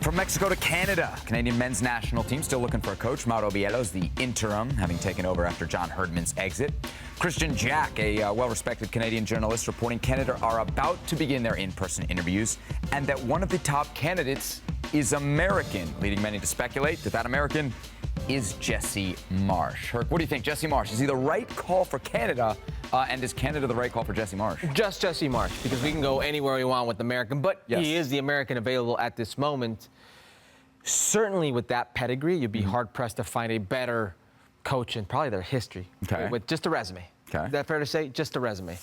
From Mexico to Canada, Canadian men's national team still looking for a coach. Mauro Biello's the interim, having taken over after John Herdman's exit. Christian Jack, a well-respected Canadian journalist, reporting Canada are about to begin their in-person interviews and that one of the top candidates is American, leading many to speculate that American is Jesse Marsch. Herc, what do you think? Jesse Marsch, is he the right call for Canada? And is Canada the right call for Jesse Marsch? Just Jesse Marsch, because we can go anywhere we want with American, but yes, he is the American available at this moment. Certainly with that pedigree, you'd be hard-pressed to find a better coach in probably their history. Okay. With just a resume. Okay. Is that fair to say? Just a resume.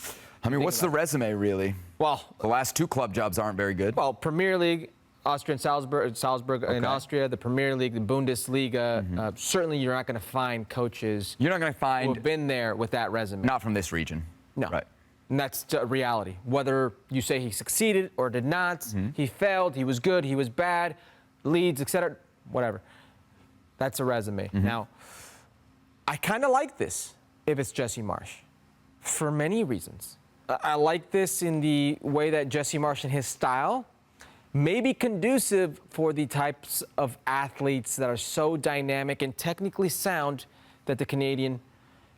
I mean, what's the resume, really? Well, the last two club jobs aren't very good. Well, Premier League, Austrian Salzburg in Austria, the Premier League, the Bundesliga. Certainly you're not going to find coaches You're not going to find who have been there with that resume. Not from this region. No. Right. And that's a reality. Whether you say he succeeded or did not, he failed, he was good, he was bad, Leeds, etc., whatever. That's a resume. Now, I kind of like this if it's Jesse Marsch for many reasons. I like this in the way that Jesse Marsch and his style may be conducive for the types of athletes that are so dynamic and technically sound that the Canadian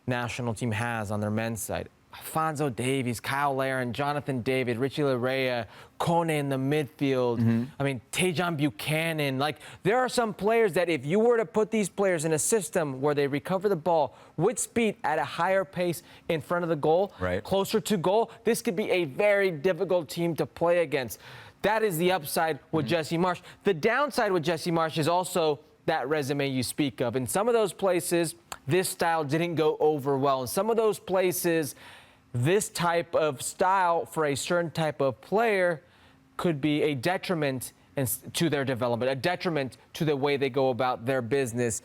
national team has on their men's side. Alphonso Davies, Kyle Larin, Jonathan David, Richie Larea, Kone in the midfield. I mean, Tejan Buchanan. Like, there are some players that if you were to put these players in a system where they recover the ball with speed at a higher pace in front of the goal, closer to goal, this could be a very difficult team to play against. That is the upside with Jesse Marsch. The downside with Jesse Marsch is also that resume you speak of. In some of those places, this style didn't go over well. In some of those places, this type of style for a certain type of player could be a detriment to their development, a detriment to the way they go about their business.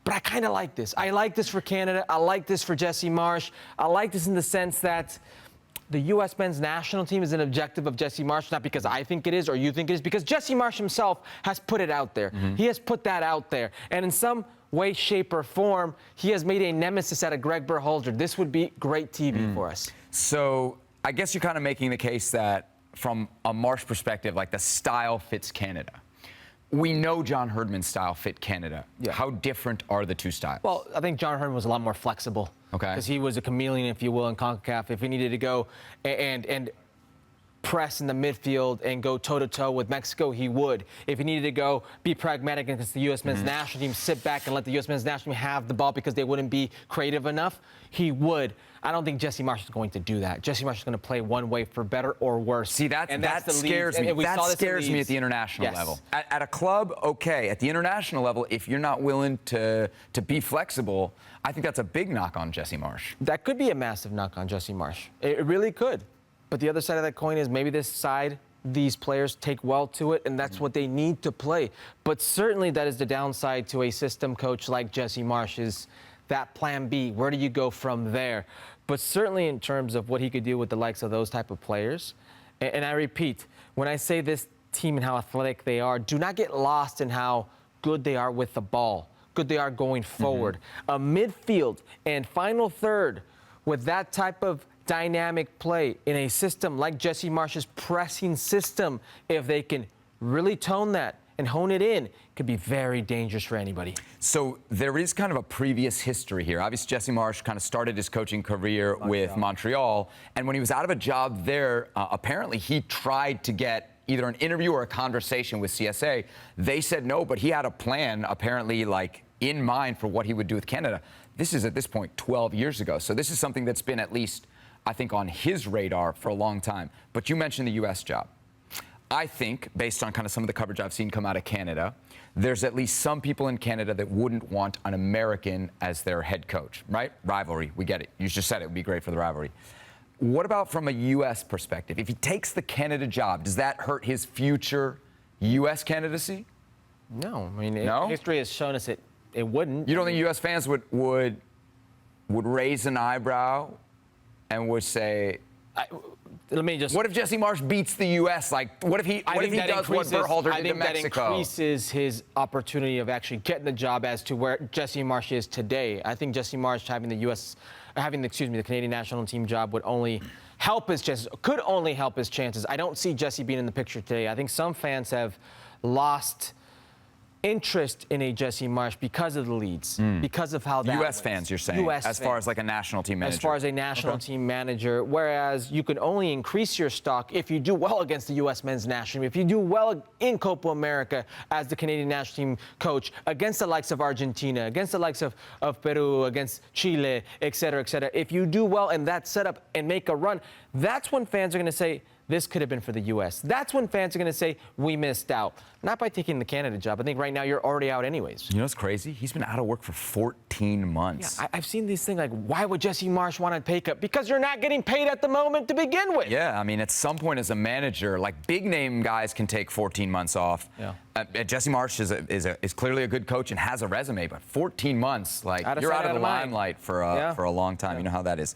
But I kind of like this. I like this for Canada. I like this for Jesse Marsch. I like this in the sense that the U.S. men's national team is an objective of Jesse Marsch, not because I think it is or you think it is, because Jesse Marsch himself has put it out there. He has put that out there. And in some way, shape, or form, he has made a nemesis out of Greg Berhalter. This would be great TV for us. So I guess you're kind of making the case that from a Marsch perspective, like the style fits Canada. We know John Herdman's style fit Canada. Yeah. How different are the two styles? Well, I think John Herdman was a lot more flexible. Okay. Because he was a chameleon, if you will, in CONCACAF. If he needed to go and press in the midfield and go toe-to-toe with Mexico, he would. If he needed to go be pragmatic against the U.S. men's national team, sit back and let the U.S. men's national team have the ball because they wouldn't be creative enough, he would. I don't think Jesse Marsch is going to do that. Jesse Marsch is going to play one way for better or worse. See, that scares me. That scares me at the international level. At a club, okay. At the international level, if you're not willing to be flexible, I think that's a big knock on Jesse Marsch. That could be a massive knock on Jesse Marsch. It really could. But the other side of that coin is maybe this side, these players take well to it, and that's what they need to play. But certainly that is the downside to a system coach like Jesse Marsch, is that plan B. Where do you go from there? But certainly in terms of what he could do with the likes of those type of players, and I repeat, when I say this team and how athletic they are, do not get lost in how good they are with the ball, good they are going forward. A midfield and final third with that type of dynamic play in a system like Jesse Marsch's pressing system, if they can really tone that and hone it in, could be very dangerous for anybody. So there is kind of a previous history here. Obviously, Jesse Marsch kind of started his coaching career with Montreal, and when he was out of a job there, apparently he tried to get either an interview or a conversation with CSA. They said no, but he had a plan, apparently, like, in mind for what he would do with Canada. This is, at this point, 12 years ago. So this is something that's been at least, I think, on his radar for a long time. But you mentioned the U.S. job. I think, based on kind of some of the coverage I've seen come out of Canada, there's at least some people in Canada that wouldn't want an American as their head coach, right? Rivalry, we get it. You just said it would be great for the rivalry. What about from a U.S. perspective? If he takes the Canada job, does that hurt his future U.S. candidacy? No. I mean, no? History has shown us it wouldn't. You don't think U.S. fans would raise an eyebrow and would say, let me just. What if Jesse Marsch beats the U.S.? Like, what if he does what Berhalter did to Mexico? I think that increases his opportunity of actually getting the job as to where Jesse Marsch is today. I think Jesse Marsch having the Canadian national team job would only help his chances. Could only help his chances. I don't see Jesse being in the picture today. I think some fans have lost interest in a Jesse Marsch because of the leads, because of how that U.S. went. fans, you're saying, US as far as like a national team manager. As far as a national team manager, whereas you can only increase your stock if you do well against the U.S. men's national team, if you do well in Copa America as the Canadian national team coach, against the likes of Argentina, against the likes of Peru, against Chile, et cetera, et cetera. If you do well in that setup and make a run, that's when fans are going to say, this could have been for the U.S. That's when fans are going to say, we missed out. Not by taking the Canada job. I think right now you're already out anyways. You know what's crazy? He's been out of work for 14 months. Yeah, I've seen these things like, why would Jesse Marsch want a pay cut? Because you're not getting paid at the moment to begin with. Yeah, I mean, at some point as a manager, like big-name guys can take 14 months off. Yeah. Jesse Marsch is clearly a good coach and has a resume, but 14 months, like, you're out of the limelight for a long time. You know how that is.